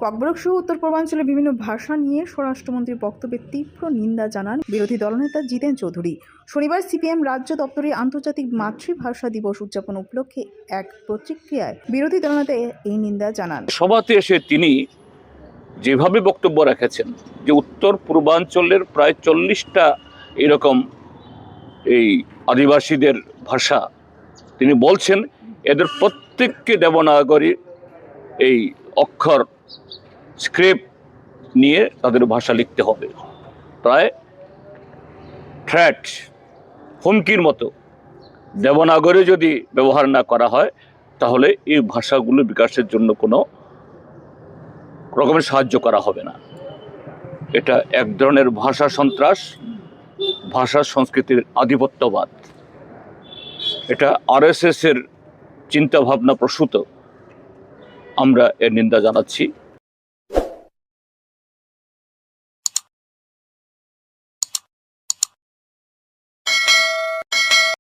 ককবরক সহ উত্তর পূর্বাঞ্চলে বিভিন্ন ভাষা নিয়ে স্বরাষ্ট্রমন্ত্রীর বক্তব্যের তীব্র নিন্দা জানান বিরোধী দলনেতা জিতেন চৌধুরী। শনিবার সিপিএম রাজ্য দপ্তরে আন্তর্জাতিক মাতৃভাষা দিবস উদযাপন উপলক্ষে এক প্রতিক্রিয়ায় বিরোধী দলনেতা এই নিন্দা জানান। সভাতে এসে তিনি যেভাবে বক্তব্য রেখেছেন যে উত্তর পূর্বাঞ্চলের প্রায় 40টা এরকম এই আদিবাসীদের ভাষা, তিনি বলছেন এদের প্রত্যেককে দেবনাগরী এই অক্ষর স্ক্রিপ্ট নিয়ে তাদের ভাষা লিখতে হবে। প্রায় থ্রেট, হুমকির মতো দেবনাগরী যদি ব্যবহার না করা হয় তাহলে এই ভাষাগুলো বিকাশের জন্য কোনো রকমের সাহায্য করা হবে না। এটা এক ধরনের ভাষা সন্ত্রাস, ভাষা সংস্কৃতির আধিপত্যবাদ। এটা আরএসএস এর চিন্তাভাবনা প্রসূত। আমরা এর নিন্দা জানাচ্ছি।